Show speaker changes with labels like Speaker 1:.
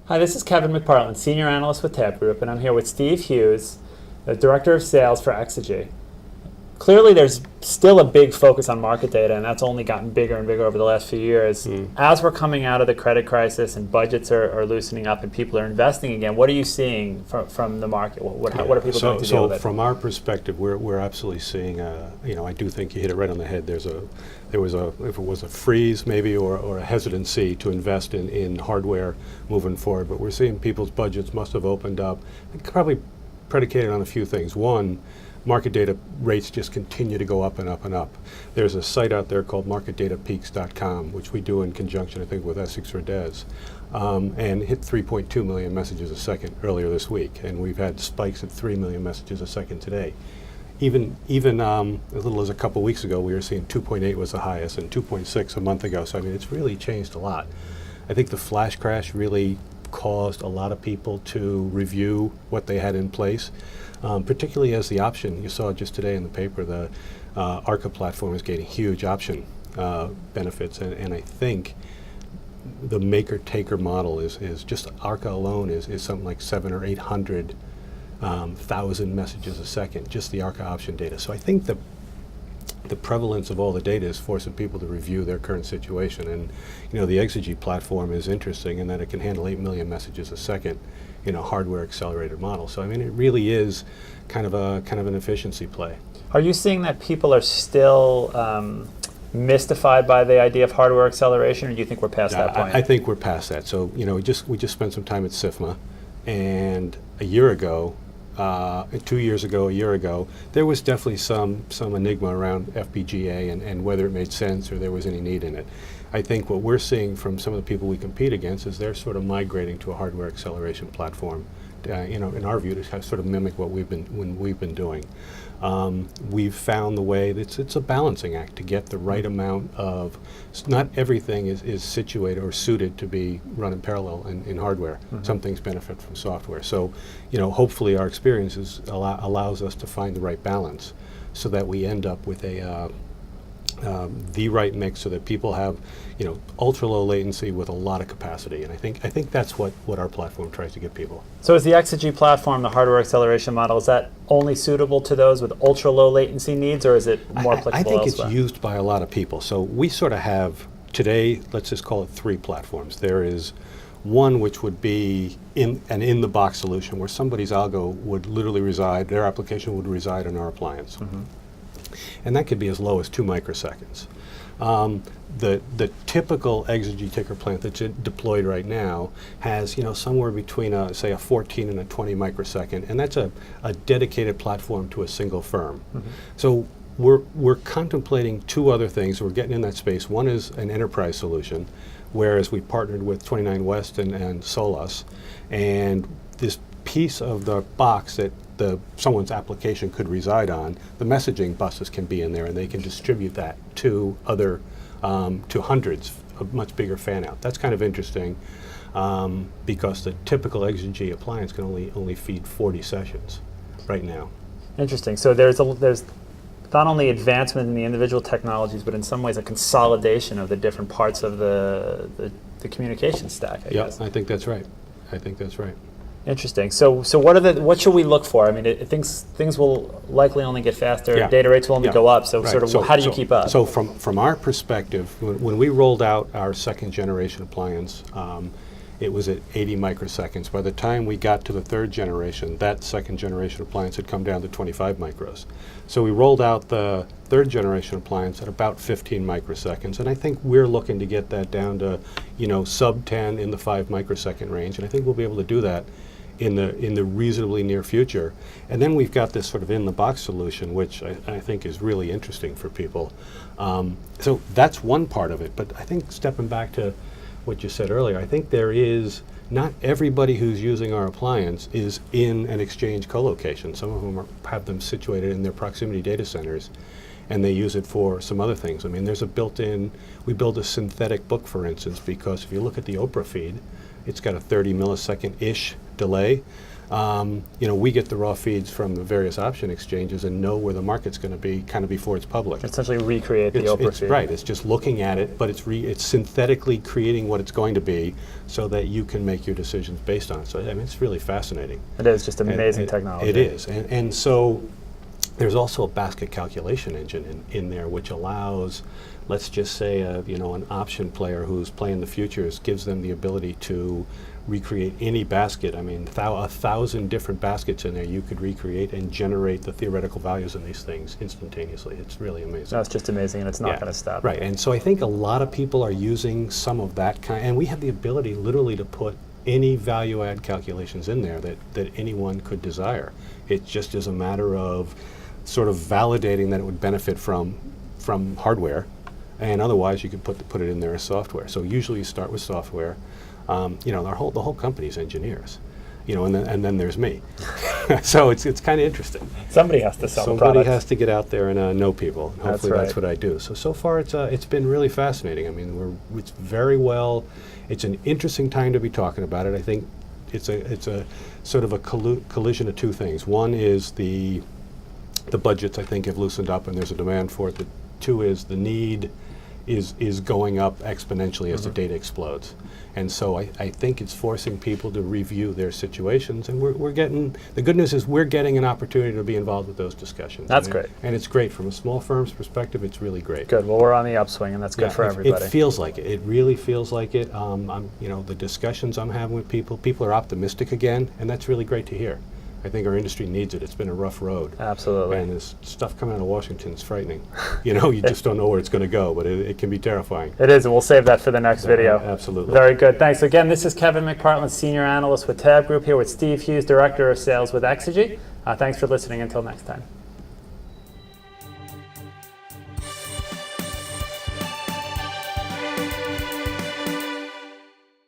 Speaker 1: Hi, this is Kevin McPartland, Senior Analyst with TABB Group, and I'm here with Steve Hughes, the Director of Sales for Exegy. Clearly, there's still a big focus on market data, and that's only gotten bigger and bigger over the last few years. As we're coming out of the credit crisis and budgets are loosening up and people are investing again, what are you seeing from the market? What are people doing to deal with it?
Speaker 2: So from our perspective, we're absolutely seeing, I do think you hit it right on the head. There was if it was a freeze maybe or a hesitancy to invest in hardware moving forward, but we're seeing people's budgets must have opened up, probably predicated on a few things. One, market data rates just continue to go up and up and up. There's a site out there called marketdatapeaks.com, which we do in conjunction, I think, with Essex or Des, and hit 3.2 million messages a second earlier this week, and we've had spikes at 3 million messages a second today. Even as little as a couple weeks ago, we were seeing 2.8 was the highest and 2.6 a month ago. So I mean, it's really changed a lot. I think the flash crash really caused a lot of people to review what they had in place. Particularly as the option, you saw just today in the paper, the ARCA platform is getting huge option benefits, and I think the maker-taker model is just ARCA alone is something like 700 or 800 thousand messages a second, just the ARCA option data. So I think the prevalence of all the data is forcing people to review their current situation, and the Exegy platform is interesting in that it can handle 8 million messages a second in a hardware accelerated model. So I mean, it really is kind of an efficiency play.
Speaker 1: Are you seeing that people are still mystified by the idea of hardware acceleration, or do you think we're past that point?
Speaker 2: I think we're past that. So we just spent some time at SIFMA, and a year ago, 2 years ago, a year ago, there was definitely some enigma around FPGA and whether it made sense or there was any need in it. I think what we're seeing from some of the people we compete against is they're sort of migrating to a hardware acceleration platform, in our view, to kind of sort of mimic what we've been doing. We've found the way that it's a balancing act to get the right amount of. Not everything is situated or suited to be run in parallel in hardware. Some things benefit from software. So, hopefully our experiences allows us to find the right balance, so that we end up with the right mix, so that people have, ultra low latency with a lot of capacity, and I think that's what our platform tries to give people.
Speaker 1: So is the Exegy platform, the hardware acceleration model, is that only suitable to those with ultra low latency needs, or is it more applicable
Speaker 2: I think
Speaker 1: elsewhere?
Speaker 2: It's used by a lot of people. So we sort of have today, let's just call it 3 platforms. There is one which would be an in-the-box solution where somebody's algo would literally reside, their application would reside on our appliance. And that could be as low as 2 microseconds. The typical Exegy ticker plant that's deployed right now has somewhere between say a 14 and a 20 microsecond, and that's a dedicated platform to a single firm. So we're contemplating 2 other things. We're getting in that space. One is an enterprise solution, whereas we partnered with 29 West and Solas, and this piece of the box that someone's application could reside on, the messaging buses can be in there, and they can distribute that to other, to hundreds of much bigger fan out. That's kind of interesting because the typical Exegy appliance can only feed 40 sessions right now.
Speaker 1: Interesting. So there's not only advancement in the individual technologies, but in some ways a consolidation of the different parts of the communication stack, I guess.
Speaker 2: I think that's right.
Speaker 1: Interesting. So what should we look for? I mean, things will likely only get faster.
Speaker 2: Yeah.
Speaker 1: Data rates will only go up. So
Speaker 2: Right.
Speaker 1: how do you keep up?
Speaker 2: So from our perspective, when we rolled out our 2nd generation appliance, it was at 80 microseconds. By the time we got to the 3rd generation, that 2nd generation appliance had come down to 25 micros. So we rolled out the 3rd generation appliance at about 15 microseconds, and I think we're looking to get that down to sub 10 in the 5 microsecond range, and I think we'll be able to do that in the reasonably near future. And then we've got this sort of in-the-box solution, which I think is really interesting for people. So that's one part of it, but I think stepping back to what you said earlier, I think there is, not everybody who's using our appliance is in an Exchange co-location. Some of them have them situated in their proximity data centers, and they use it for some other things. I mean, there's we build a synthetic book, for instance, because if you look at the Oprah feed, it's got a 30 millisecond-ish delay. We get the raw feeds from the various option exchanges and know where the market's going to be kind of before it's public.
Speaker 1: Essentially recreate the Oprah feed.
Speaker 2: Right, it's just looking at it, but it's synthetically creating what it's going to be so that you can make your decisions based on it. So, I mean, it's really fascinating.
Speaker 1: It is just amazing technology.
Speaker 2: It is. And so there's also a basket calculation engine in there which allows, let's just say, an option player who's playing the futures, gives them the ability to recreate any basket. I mean, 1,000 different baskets in there you could recreate and generate the theoretical values in these things instantaneously. It's really amazing.
Speaker 1: That's just amazing, and it's not going to stop.
Speaker 2: Right, and so I think a lot of people are using some of that kind, and we have the ability literally to put any value add calculations in there that anyone could desire. It just is a matter of sort of validating that it would benefit from hardware, and otherwise you could put it in there as software. So usually you start with software. The whole company's engineers, and then there's me. So it's kind of interesting.
Speaker 1: Somebody has to sell the
Speaker 2: Somebody
Speaker 1: products.
Speaker 2: has to get out there and know people. Hopefully that's what I do. So far it's been really fascinating. I mean, it's very well. It's an interesting time to be talking about it. I think it's a sort of a collision of two things. One is the budgets, I think, have loosened up and there's a demand for it. The two is the need is going up exponentially as the data explodes. And so I think it's forcing people to review their situations, and we're getting, the good news is we're getting an opportunity to be involved with those discussions.
Speaker 1: That's great.
Speaker 2: And it's great. From a small firm's perspective, it's really great.
Speaker 1: Good. Well, we're on the upswing, and that's good for everybody.
Speaker 2: It feels like it. It really feels like it. The discussions I'm having with people are optimistic again, and that's really great to hear. I think our industry needs it. It's been a rough road.
Speaker 1: Absolutely.
Speaker 2: And this stuff coming out of Washington is frightening. You just don't know where it's going to go, but it can be terrifying.
Speaker 1: It is, and we'll save that for the next video.
Speaker 2: Absolutely.
Speaker 1: Very good. Thanks. Again, this is Kevin McPartland, Senior Analyst with TABB Group, here with Steve Hughes, Director of Sales with Exegy. Thanks for listening. Until next time.